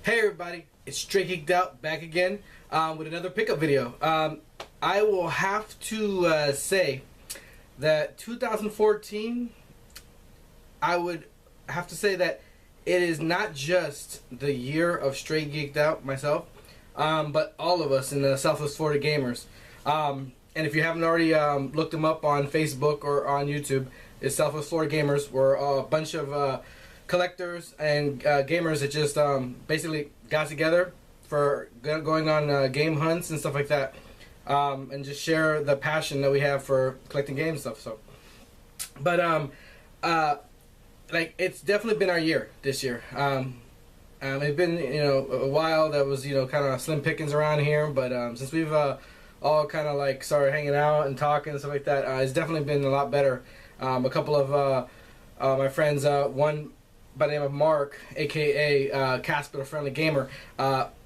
Hey everybody, it's Straight Geeked Out back again with another pickup video. I will have to say that 2014, I would have to say that it is not just the year of Straight Geeked Out myself, but all of us in the Southwest Florida gamers. And if you haven't already looked them up on Facebook or on YouTube, it's Southwest Florida Gamers. We're a bunch of collectors and gamers that just basically got together for going on game hunts and stuff like that, and just share the passion that we have for collecting games and stuff. So, but like, it's definitely been our year this year. It's been, a while that was, kind of slim pickings around here, but since we've all kind of like started hanging out and talking and stuff like that, it's definitely been a lot better. A couple of my friends, one by the name of Mark, aka Casper the Friendly Gamer,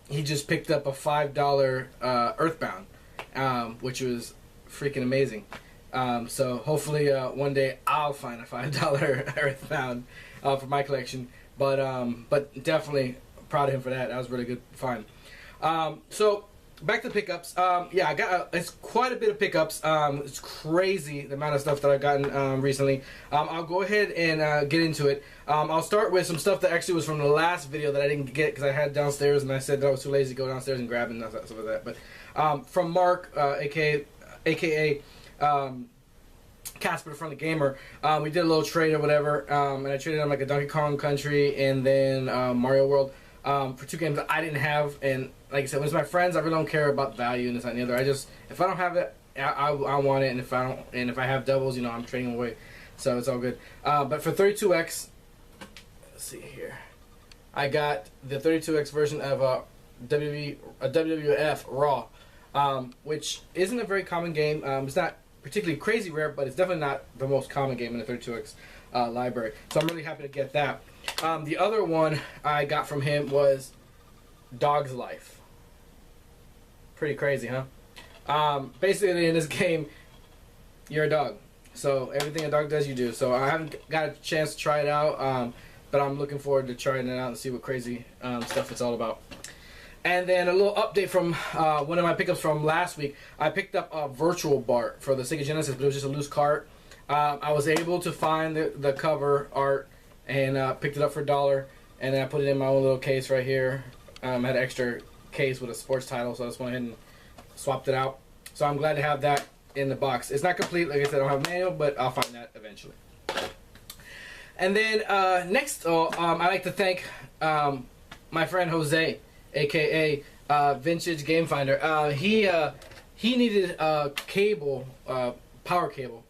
he just picked up a $5 Earthbound, which was freaking amazing. So hopefully one day I'll find a $5 Earthbound for my collection. But definitely proud of him for that. That was really good find. So back to the pickups. Yeah, I got it's quite a bit of pickups. It's crazy the amount of stuff that I've gotten recently. I'll go ahead and get into it. I'll start with some stuff that actually was from the last video that I didn't get because I had downstairs and I said that I was too lazy to go downstairs and grab it and stuff like that. But from Mark, aka Casper the Friendly Gamer, we did a little trade or whatever, and I traded him like a Donkey Kong Country and then Mario World for two games that I didn't have. And like I said, when it's my friends, I really don't care about value and this and the other. I just, if I don't have it, I want it, and if I don't, and if I have doubles, I'm trading away, so it's all good. But for 32X, let's see here, I got the 32X version of a WWF Raw, which isn't a very common game. It's not particularly crazy rare, but it's definitely not the most common game in the 32X library. So I'm really happy to get that. The other one I got from him was Dog's Life. Pretty crazy, huh? Basically in this game, you're a dog. So everything a dog does, you do. So I haven't got a chance to try it out, but I'm looking forward to trying it out and see what crazy stuff it's all about. And then a little update from one of my pickups from last week. I picked up a Virtual Bart for the Sega Genesis, but it was just a loose cart. I was able to find the cover art and picked it up for $1, and then I put it in my own little case right here. I had an extra case with a sports title, so I just went ahead and swapped it out. So I'm glad to have that in the box. It's not complete, like I said, I don't have a manual, but I'll find that eventually. And then next, I like to thank my friend Jose, aka Vintage Game Finder. He needed a cable, power cable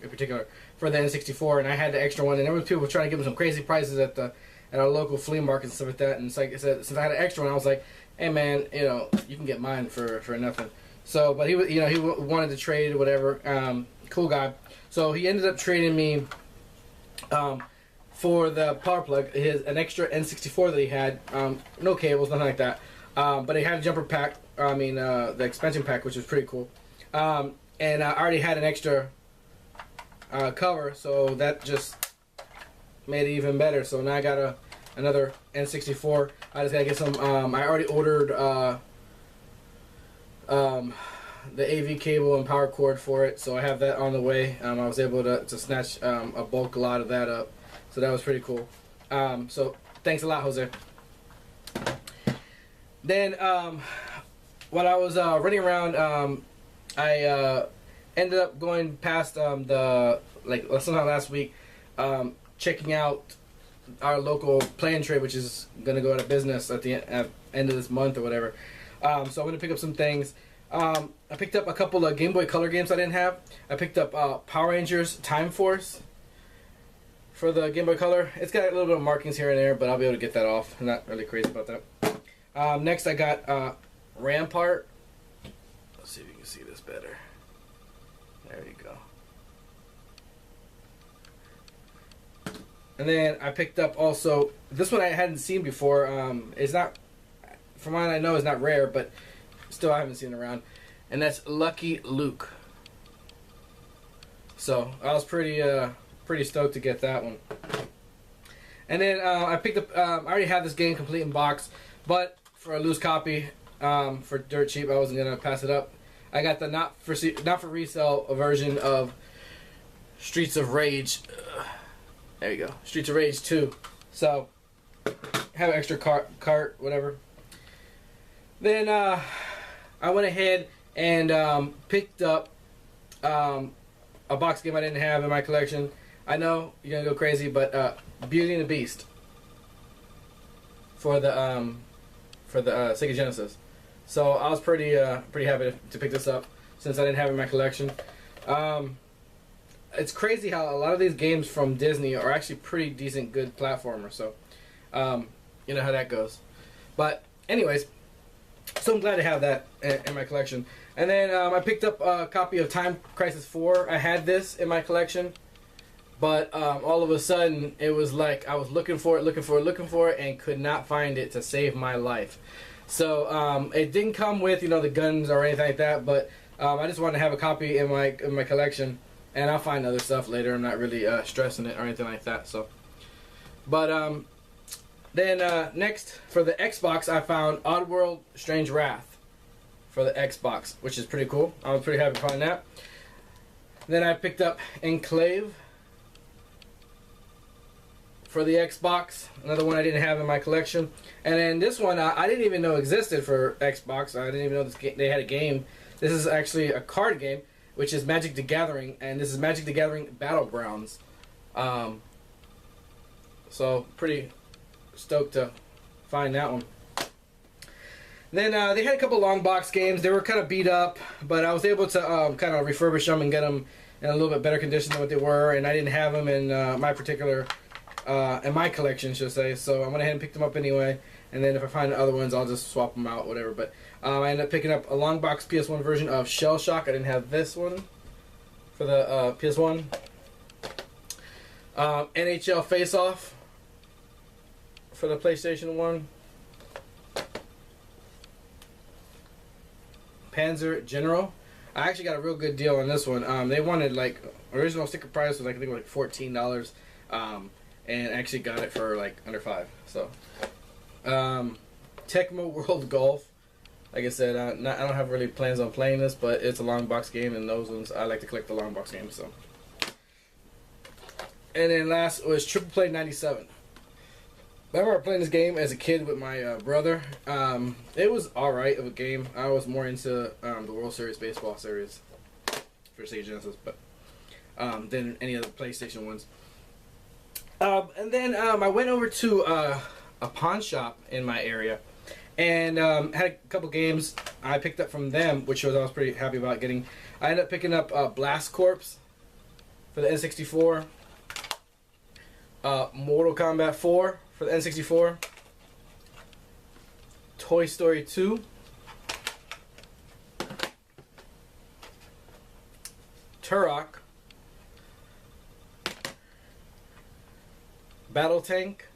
in particular, for the N64, and I had the extra one, and there were people trying to give him some crazy prices at our local flea market and stuff like that. And it's like I said, since I had an extra one, I was like, hey man, you can get mine for nothing. So, but he was, he wanted to trade or whatever. Cool guy. So he ended up trading me for the power plug, an extra N64 that he had. No cables, nothing like that. But he had a jumper pack. The expansion pack, which was pretty cool. And I already had an extra cover, so that just made it even better. So now I got another N64. I just gotta get some. I already ordered the AV cable and power cord for it, so I have that on the way. I was able to snatch a bulk lot of that up, so that was pretty cool. So thanks a lot, Jose. Then while I was running around, I ended up going past sometime last week, checking out our local play and trade, which is going to go out of business at the end of this month or whatever. So I'm going to pick up some things. I picked up a couple of Game Boy Color games I didn't have. I picked up Power Rangers Time Force for the Game Boy Color. It's got a little bit of markings here and there, but I'll be able to get that off. I'm not really crazy about that. Next I got Rampart. Let's see if you can see this better. There you go. And then I picked up also, this one I hadn't seen before. It's not, from what I know, it's not rare, but still I haven't seen it around. And that's Lucky Luke. So I was pretty stoked to get that one. And then I picked up, I already have this game complete in box, But for a loose copy, for dirt cheap, I wasn't gonna pass it up. I got the not for resale version of Streets of Rage. There you go, Streets of Rage 2. So have an extra cart, whatever. Then I went ahead and picked up a box game I didn't have in my collection. I know you're gonna go crazy, but Beauty and the Beast for the Sega Genesis. So I was pretty happy to pick this up since I didn't have it in my collection. It's crazy how a lot of these games from Disney are actually pretty decent, good platformers. So you know how that goes. But anyways, so I'm glad to have that in my collection. And then I picked up a copy of Time Crisis 4. I had this in my collection, but all of a sudden it was like I was looking for it, and could not find it to save my life. So it didn't come with, you know, the guns or anything like that, but I just wanted to have a copy in my collection, and I'll find other stuff later. I'm not really stressing it or anything like that. So, but then next for the Xbox, I found Oddworld: Strange Wrath for the Xbox, which is pretty cool. I was pretty happy to find that. Then I picked up Enclave for the Xbox, another one I didn't have in my collection. And then this one I didn't even know existed for Xbox. I didn't even know they had a game. This is actually a card game, which is Magic the Gathering, and this is Magic the Gathering Battlegrounds. So pretty stoked to find that one. Then they had a couple long box games. They were kind of beat up, but I was able to kind of refurbish them and get them in a little bit better condition than what they were, and I didn't have them in my particular in my collection, should I say. So I went ahead and picked them up anyway, and then if I find other ones, I'll just swap them out, whatever. But I ended up picking up a long box PS1 version of Shell Shock. I didn't have this one for the PS1. NHL Face Off for the PlayStation 1. Panzer General. I actually got a real good deal on this one. They wanted, like, original sticker price was like, I think like $14, and actually got it for like under $5. So Tecmo World Golf. Like I said, I don't have really plans on playing this, but it's a long box game, and those ones I like to collect the long box games. So, and then last was Triple Play 97. I remember playing this game as a kid with my brother. It was alright of a game. I was more into the World Series Baseball series for Sega Genesis, but than any other PlayStation ones. And then I went over to a pawn shop in my area, and had a couple games I picked up from them, which I was pretty happy about getting. I ended up picking up Blast Corps for the N64, Mortal Kombat 4 for the N64, Toy Story 2, Turok, Battle Tank,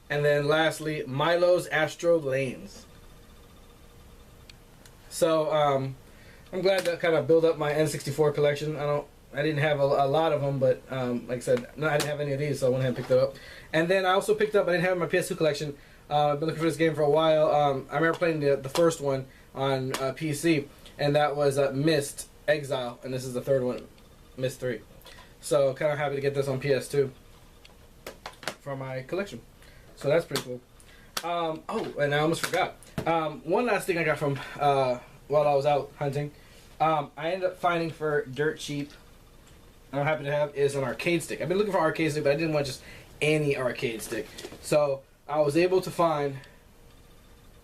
and then lastly Milo's Astro Lanes. So I'm glad to kind of build up my N64 collection. I didn't have a lot of them, but like I said, no, I didn't have any of these, so I went ahead and picked it up. And then I also picked up, I didn't have my PS2 collection. I've been looking for this game for a while. I remember playing the first one on PC, and that was Myst Exile, and this is the third one, Myst 3. So kind of happy to get this on PS2 for my collection. So that's pretty cool. Oh, and I almost forgot. One last thing I got from while I was out hunting, I ended up finding for dirt cheap, and I'm happy to have, is an arcade stick. I've been looking for an arcade stick, but I didn't want just any arcade stick. So I was able to find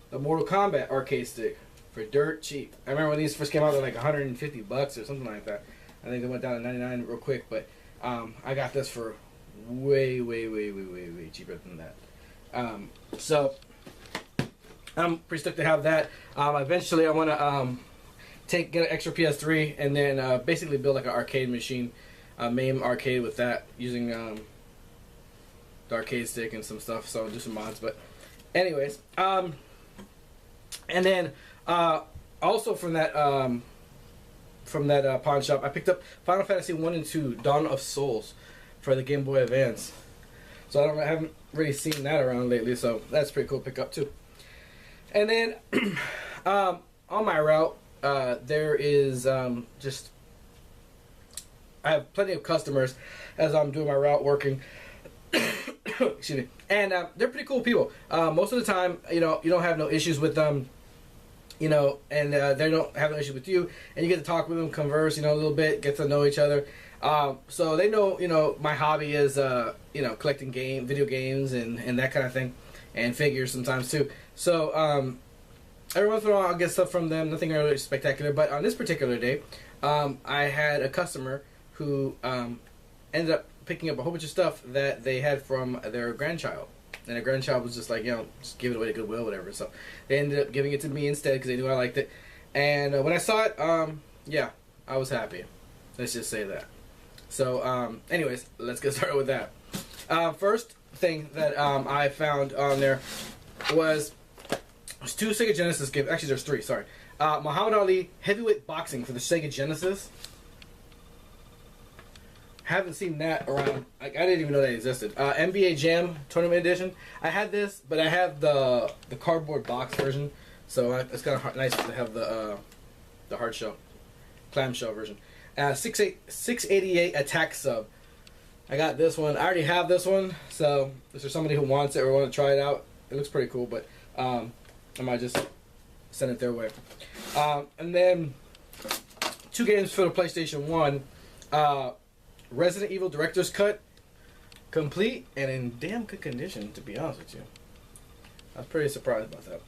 the Mortal Kombat arcade stick for dirt cheap. I remember when these first came out, they were like $150 or something like that. I think they went down to 99 real quick, but I got this for way cheaper than that. So I'm pretty stoked to have that. Eventually I want to get an extra PS3 and then basically build like an arcade machine, MAME arcade with that, using the arcade stick and some stuff. So I'll do some mods. But anyways, and then also from that pawn shop, I picked up Final Fantasy 1 and 2 Dawn of Souls for the Game Boy Advance. So I haven't really seen that around lately. So that's pretty cool to pick up too. And then on my route, there is just I have plenty of customers as I'm doing my route working. Excuse me. And they're pretty cool people. Most of the time, you don't have no issues with them. And they don't have an issue with you, and you get to talk with them, converse, a little bit, get to know each other. So they know, my hobby is, collecting video games and that kind of thing, and figures sometimes too. So every once in a while I'll get stuff from them, nothing really spectacular. But on this particular day, I had a customer who ended up picking up a whole bunch of stuff that they had from their grandchild. And their grandchild was just like, just give it away to Goodwill, whatever. So they ended up giving it to me instead because they knew I liked it. And when I saw it, yeah, I was happy. Let's just say that. So, anyways, let's get started with that. First thing that I found on there was two Sega Genesis games. Actually, there's three, sorry. Muhammad Ali Heavyweight Boxing for the Sega Genesis. Haven't seen that around. I didn't even know that existed. NBA Jam Tournament Edition. I had this, but I have the cardboard box version, so it's kind of nice to have the hard shell, clamshell version. 688 Attack Sub. I got this one. I already have this one, so if there's somebody who wants it or want to try it out, it looks pretty cool. But I might just send it their way. And then two games for the PlayStation 1. Resident Evil Director's Cut, complete and in damn good condition, to be honest with you. I was pretty surprised about that.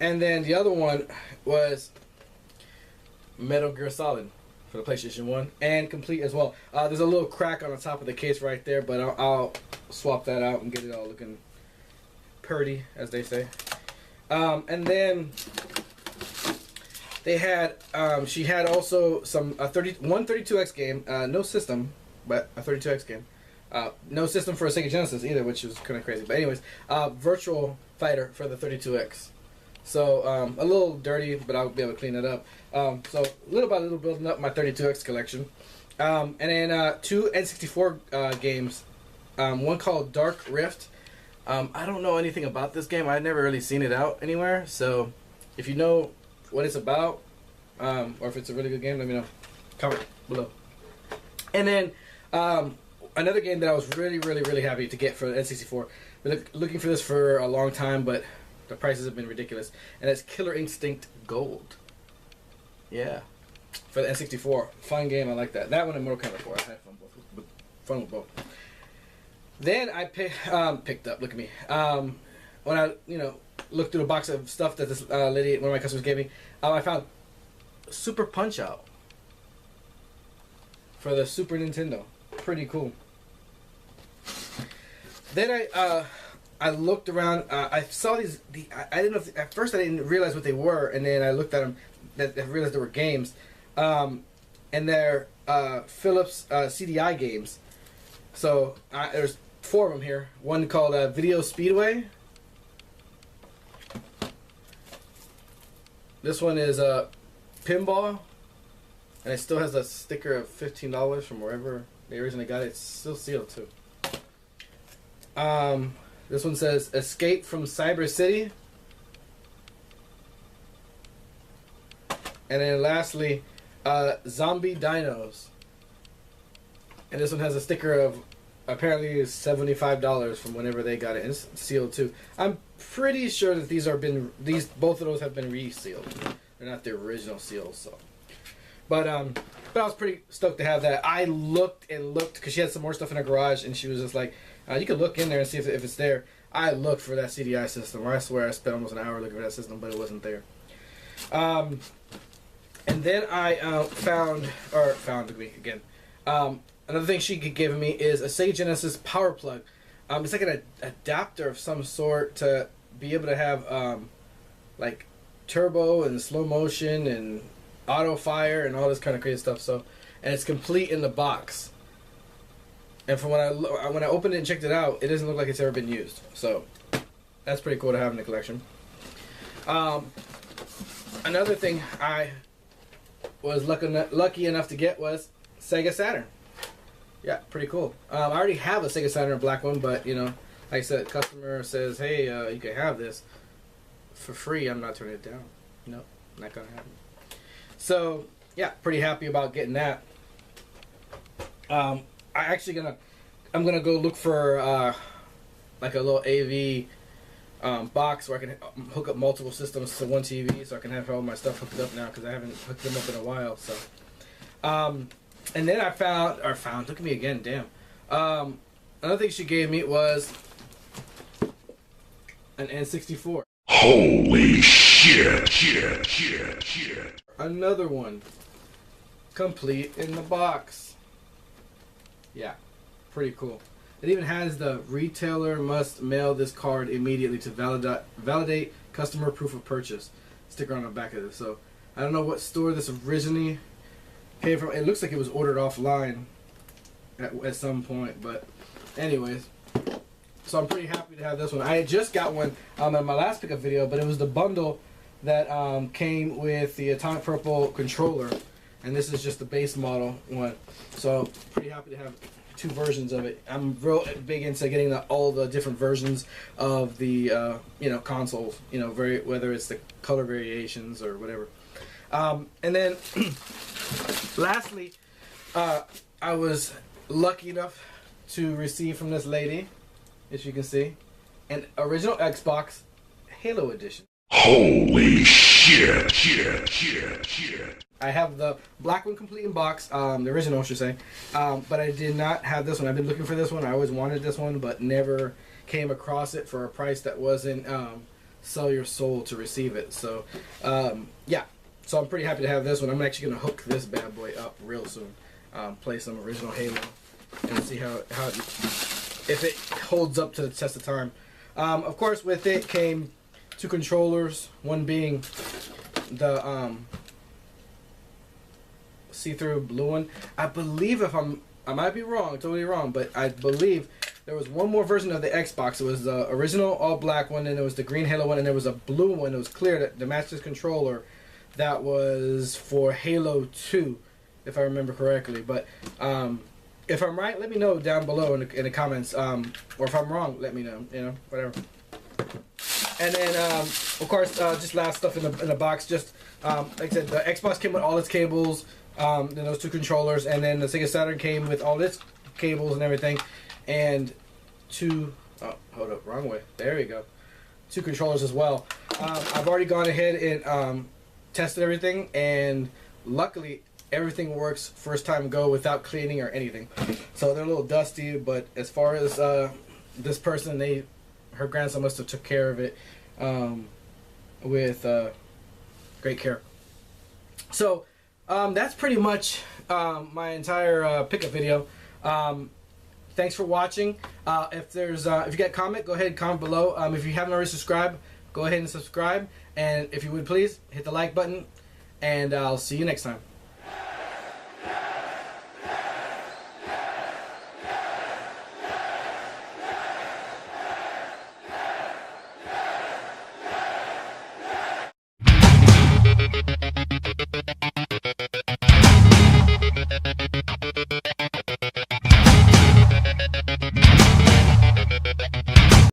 And then the other one was Metal Gear Solid for the PlayStation 1, and complete as well. There's a little crack on the top of the case right there, but I'll swap that out and get it all looking purty, as they say. And then they had, she had also some 32X game, no system, but a 32X game. No system for a Sega Genesis either, which was kind of crazy. But anyways, Virtual Fighter for the 32X. So a little dirty, but I'll be able to clean it up. So little by little building up my 32X collection. And then two N64 games. One called Dark Rift. I don't know anything about this game. I've never really seen it out anywhere. So if you know what it's about, or if it's a really good game, let me know. Comment below. And then another game that I was really happy to get for the N64. Been looking for this for a long time, but the prices have been ridiculous. And it's Killer Instinct Gold. Yeah, for the N64. Fun game, I like that. That one and Mortal Kombat 4. I had fun with both. Then I picked up. Look at me. When I looked through the box of stuff that this lady, one of my customers, gave me, I found Super Punch Out for the Super Nintendo. Pretty cool. Then I looked around. I saw these. I didn't know. At first, I didn't realize what they were, and then I looked at them. I realized they were games, and they're Philips CDI games. So there's four of them here. One called Video Speedway. This one is Pinball, and it still has a sticker of $15 from wherever they originally got it. It's still sealed too. This one says Escape from Cyber City. And then lastly, Zombie Dinos. And this one has a sticker of apparently $75 from whenever they got it. And it's sealed too. I'm pretty sure that both of those have been resealed. They're not the original seals, so. But I was pretty stoked to have that. I looked and looked because she had some more stuff in her garage, and she was just like, you can look in there and see if it's there. I looked for that CDI system. I swear I spent almost an hour looking for that system, but it wasn't there. And then I found again. Another thing she gave me is a Sega Genesis power plug. It's like an adapter of some sort to be able to have like turbo and slow motion and auto fire and all this kind of crazy stuff. So, and it's complete in the box. And from when I opened it and checked it out, it doesn't look like it's ever been used. So that's pretty cool to have in the collection. Another thing I was lucky enough to get was Sega Saturn. Yeah, pretty cool. I already have a Sega Saturn black one, but you know, like I said, customer says, hey, you can have this for free. I'm not turning it down. No, not gonna happen. So yeah, pretty happy about getting that. I'm gonna go look for like a little AV box where I can hook up multiple systems to one TV, so I can have all my stuff hooked up now because I haven't hooked them up in a while. So, and then I found, look at me again, damn. Another thing she gave me was an N64. Holy shit. Another one, complete in the box. Yeah, pretty cool. It even has the retailer must mail this card immediately to validate customer proof of purchase sticker on the back of it. So I don't know what store this originally came from. It looks like it was ordered offline at some point, but anyways. So I'm pretty happy to have this one. I had just got one in my last pickup video, but it was the bundle that came with the Atomic Purple controller, and this is just the base model one. So pretty happy to have two versions of it. I'm real big into getting all the different versions of the you know, consoles. You know, whether it's the color variations or whatever. And then lastly, I was lucky enough to receive from this lady, as you can see, an original Xbox Halo edition. Holy shit. I have the black one complete in box, the original I should say, but I did not have this one. I've been looking for this one. I always wanted this one, but never came across it for a price that wasn't sell your soul to receive it. So yeah, so I'm pretty happy to have this one. I'm actually going to hook this bad boy up real soon, play some original Halo, and see how if it holds up to the test of time. Of course, with it came two controllers, one being the see-through blue one. I believe, I might be wrong, totally wrong, but I believe there was one more version of the Xbox. It was the original all-black one, and there was the green Halo one, and there was a blue one that was clear to match this controller that was for Halo 2, if I remember correctly. But if I'm right, let me know down below in the comments. Or if I'm wrong, let me know. You know, whatever. And then, of course, just last stuff in the box. Just like I said, the Xbox came with all its cables, then those two controllers, and then the Sega Saturn came with all its cables and everything, and two. Oh, hold up, wrong way. There we go. Two controllers as well. I've already gone ahead and tested everything, and luckily everything works first time go without cleaning or anything. So they're a little dusty, but as far as this person, her grandson must have took care of it with great care. So that's pretty much my entire pickup video. Thanks for watching. If you got a comment, go ahead and comment below. If you haven't already subscribed, go ahead and subscribe. And if you would please, hit the like button. And I'll see you next time.